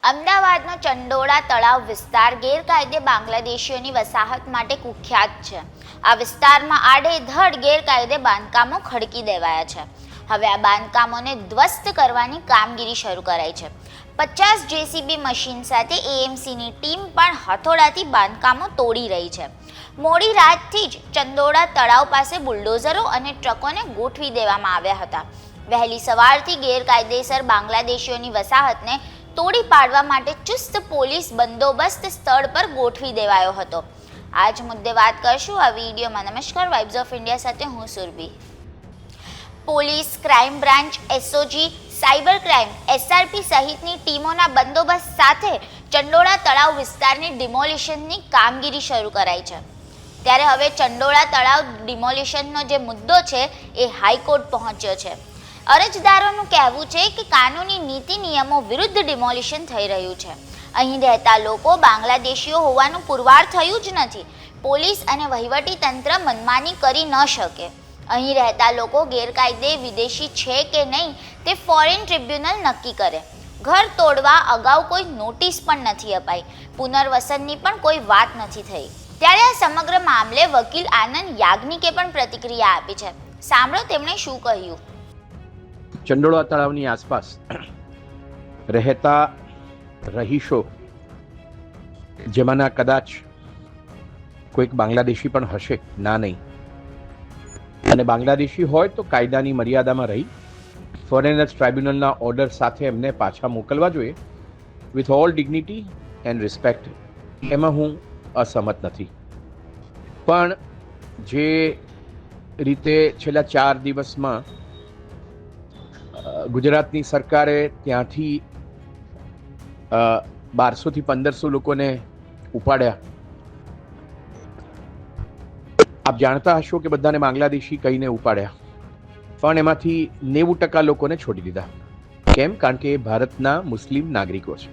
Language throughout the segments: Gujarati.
અમદાવાદનો ચંડોળા તળાવ વિસ્તાર ગેરકાયદે બાંગ્લાદેશીઓની વસાહત માટે કુખ્યાત છે. આ વિસ્તારમાં આડેધડ ગેરકાયદે બાંધકામો ખડકી દેવાયા છે. હવે આ બાંધકામોને ધ્વસ્ત કરવાની કામગીરી શરૂ કરાઈ છે. 50 જેસીબી મશીન સાથે એએમસીની ટીમ પણ હથોડાથી બાંધકામો તોડી રહી છે. મોડી રાતથી જ ચંડોળા તળાવ પાસે બુલડોઝરો અને ટ્રકોને ગોઠવી દેવામાં આવ્યા હતા. વહેલી સવારથી ગેરકાયદેસર બાંગ્લાદેશીઓની વસાહતને તોડી પાડવા માટે ચુસ્ત પોલીસ બંદોબસ્ત સ્થળ પર ગોઠવી દેવાયો હતો. આ જ મુદ્દે વાત કરશું આ વિડીયોમાં. નમસ્કાર, વાઇબ્સ ઓફ ઇન્ડિયા સાથે હું Surabhi. Police, crime branch, SOG, cyber crime, SRP સહિતની ટીમોના બંદોબસ્ત સાથે ચંડોળા તળાવ વિસ્તારની ડિમોલિશનની કામગીરી શરૂ કરાઈ છે. ત્યારે હવે ચંડોળા તળાવ ડિમોલિશનનો જે મુદ્દો છે એ હાઈકોર્ટ પહોંચ્યો છે. અરજદારોનું કહેવું છે કે કાનૂની નીતિ નિયમો વિરુદ્ધ ડિમોલિશન થઈ રહ્યું છે. અહીં રહેતા લોકો બાંગ્લાદેશીઓ હોવાનું પુરવાર થયું જ નથી. પોલીસ અને વહીવટી તંત્ર મનમાની કરી ન શકે. અહીં રહેતા લોકો ગેરકાયદે વિદેશી છે કે નહીં તે ફોરેન ટ્રિબ્યુનલ નક્કી કરે. ઘર તોડવા અગાઉ કોઈ નોટિસ પણ નથી અપાઈ. પુનર્વસનની પણ કોઈ વાત નથી થઈ. ત્યારે આ સમગ્ર મામલે વકીલ આનંદ યાજ્ઞિકે પણ પ્રતિક્રિયા આપી છે. સાંભળો તેમણે શું કહ્યું. ચંડોળા તળાવની આસપાસ રહેતા રહીશો, જેમાંના કદાચ કોઈક બાંગ્લાદેશી પણ હશે, ના નહીં, અને બાંગ્લાદેશી હોય તો કાયદાની મર્યાદામાં રહી ફોરેનર્સ ટ્રાઇબ્યુનલના ઓર્ડર સાથે એમને પાછા મોકલવા જોઈએ with all dignity and respect. એમાં હું અસહમત નથી. પણ જે રીતે છેલ્લા 4 દિવસમાં ગુજરાતની સરકારે ત્યાંથી 1200 થી 1500 લોકોને ઉપાડ્યા. આપ જાણતા હશો કે બધાને બાંગ્લાદેશી કહીને ઉપાડ્યા, પણ એમાંથી 90% લોકોને છોડી દીધા. કેમ? કારણ કે એ ભારતના મુસ્લિમ નાગરિકો છે.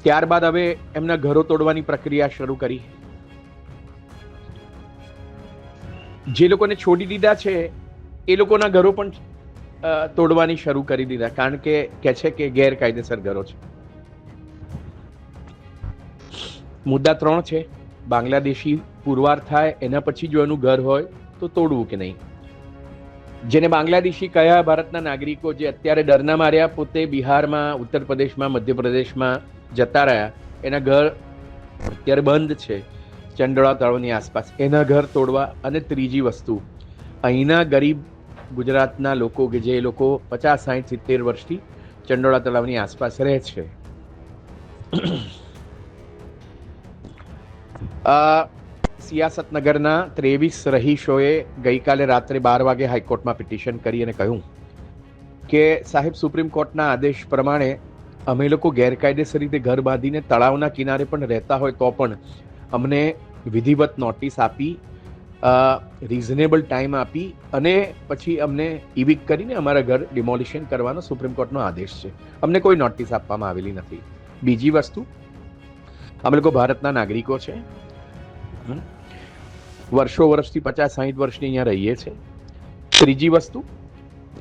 ત્યારબાદ હવે એમના ઘરો તોડવાની પ્રક્રિયા શરૂ કરી. જે લોકોને છોડી દીધા છે એ લોકોના ઘરો પણ તોડવાની શરૂ કરી દીધા, કારણ કે છે કે ગેરકાયદેસર ઘરો છે. મુદ્દા 3 છે. બાંગ્લાદેશી પુરવાર થાય એના પછી જો એનું ઘર હોય તો તોડવું કે નહીં. જેને બાંગ્લાદેશી કયા ભારતના નાગરિકો જે અત્યારે ડરના માર્યા પોતે બિહારમાં, ઉત્તર પ્રદેશમાં, મધ્યપ્રદેશમાં જતા રહ્યા, એના ઘર અત્યારે બંધ છે ચંડોળા તળાવની આસપાસ, એના ઘર તોડવા. અને ત્રીજી વસ્તુ, અહીંના ગરીબ ગુજરાતના લોકો કે જે લોકો 50, 60, 70 વર્ષથી ચંડોળા તળાવની આસપાસ રહે છે, સિયાસતનગરના 23 રહીશોએ ગઈકાલે રાત્રે 12 વાગે હાઈકોર્ટમાં પિટિશન કરી અને કહ્યું કે સાહેબ, સુપ્રીમ કોર્ટના આદેશ પ્રમાણે અમે લોકો ગેરકાયદેસર રીતે ઘર બાંધીને તળાવના કિનારે પણ રહેતા હોય તો પણ અમને વિધિવત નોટિસ આપી, રિઝનેબલ ટાઈમ આપી અને પછી અમને ઇવિક કરીને અમારા ઘર ડિમોલિશન કરવાનો સુપ્રીમ કોર્ટનો આદેશ છે. અમને કોઈ નોટિસ આપવામાં આવેલી નથી. બીજી વસ્તુ, અમે લોકો ભારતના નાગરિકો છે, વર્ષોથી 50-60 વર્ષની અહીંયા રહીએ છીએ. ત્રીજી વસ્તુ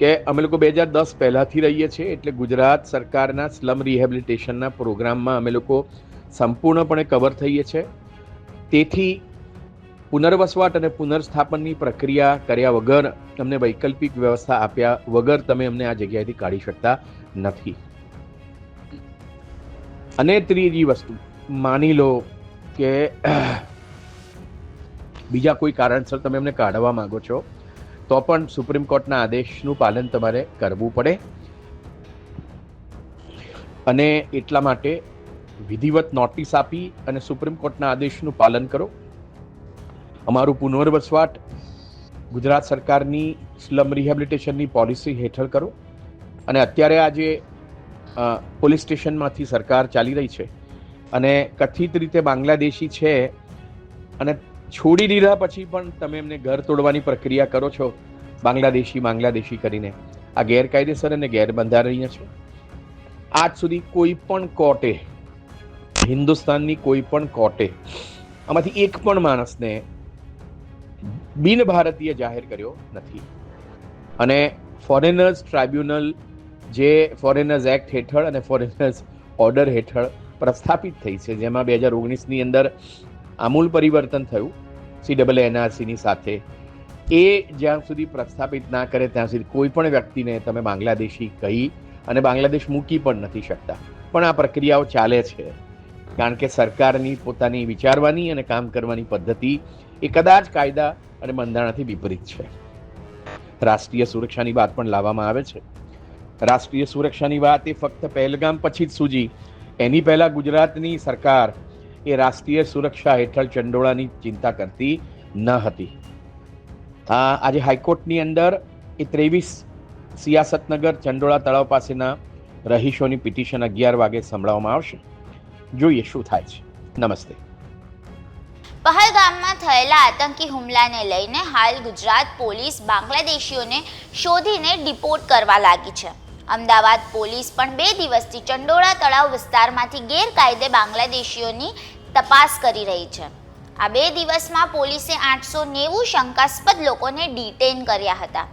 કે અમે લોકો 2010 પહેલાથી રહીએ છીએ, એટલે ગુજરાત સરકારના સ્લમ રિહેબિલિટેશનના પ્રોગ્રામમાં અમે લોકો સંપૂર્ણપણે કવર થઈએ છીએ. તેથી પુનર્વસવાટ અને પુનર્સ્થાપનની પ્રક્રિયા કર્યા વગર, અમને વૈકલ્પિક વ્યવસ્થા આપ્યા વગર તમે અમને આ જગ્યાએથી કાઢી શકતા નથી. અને ત્રીજી વસ્તુ, માની લો કે બીજા કોઈ કારણસર તમે અમને કાઢવા માંગો છો તો પણ સુપ્રીમ કોર્ટના આદેશનું પાલન તમારે કરવું પડે. અને એટલા માટે વિધિવત નોટિસ આપી અને સુપ્રીમ કોર્ટના આદેશનું પાલન કરો. અમારું પુનર્વસવાટ ગુજરાત સરકારની સ્લમ રિહેબિલિટેશનની પોલિસી હેઠળ કરો. અને અત્યારે આ જે પોલીસ સ્ટેશનમાંથી સરકાર ચાલી રહી છે અને કથિત રીતે બાંગ્લાદેશી છે અને છોડી દીધા પછી પણ તમે એમને ઘર તોડવાની પ્રક્રિયા કરો છો બાંગ્લાદેશી કરીને, આ ગેરકાયદેસર અને ગેરબંધારણીય છે. આજ સુધી કોઈ પણ કોર્ટે, હિન્દુસ્તાનની કોઈ પણ કોર્ટે આમાંથી એક પણ માણસને બિન ભારતીય જાહેર કર્યો નથી. અને ફોરેનર્સ ટ્રાઇબ્યુનલ જે ફોરેનર્સ એક્ટ હેઠળ અને ફોરેનર્સ ઓર્ડર હેઠળ પ્રસ્થાપિત થઈ છે, જેમાં 2019ની અંદર આમૂલ પરિવર્તન થયું CAA-NRCની સાથે. એ જ્યાં સુધી પ્રસ્થાપિત ના કરે ત્યાં સુધી કોઈ પણ વ્યક્તિને તમે બાંગ્લાદેશી કહી અને બાંગ્લાદેશ મૂકી પણ નથી શકતા. પણ આ પ્રક્રિયાઓ ચાલે છે કારણ કે સરકારની પોતાની વિચારવાની અને કામ કરવાની પદ્ધતિ એ કદાચ કાયદા અને બંધારણથી વિપરીત છે. રાષ્ટ્રીય સુરક્ષાની વાત પણ લાવવામાં આવે છે. રાષ્ટ્રીય સુરક્ષાની વાત એ ફક્ત પહેલગામ પછી જ સૂજી. એની પહેલા ગુજરાતની સરકાર એ રાષ્ટ્રીય સુરક્ષા હેઠળ ચંડોળાની ચિંતા કરતી ન હતી. આજે હાઈકોર્ટની અંદર એ 23 સિયાસતનગર ચંડોળા તળાવ પાસેના રહીશોની પિટિશન 11 વાગે સંભળાવવામાં આવશે. જોઈએ શું થાય છે. નમસ્તે. પહલગામમાં થયેલા આતંકી હુમલાને લઈને હાલ ગુજરાત પોલીસ બાંગ્લાદેશીઓને શોધીને ડિપોર્ટ કરવા લાગી છે. અમદાવાદ પોલીસ પણ 2 દિવસથી ચંડોળા તળાવ વિસ્તારમાંથી ગેરકાયદે બાંગ્લાદેશીઓની તપાસ કરી રહી છે. આ 2 દિવસમાં પોલીસે 890 શંકાસ્પદ લોકોને ડિટેન કર્યા હતા,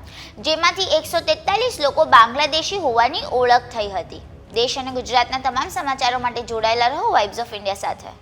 જેમાંથી 143 લોકો બાંગ્લાદેશી હોવાની ઓળખ થઈ હતી. દેશ અને ગુજરાતના તમામ સમાચારો માટે જોડાયેલા રહો વાઇબ્સ ઓફ ઇન્ડિયા સાથે.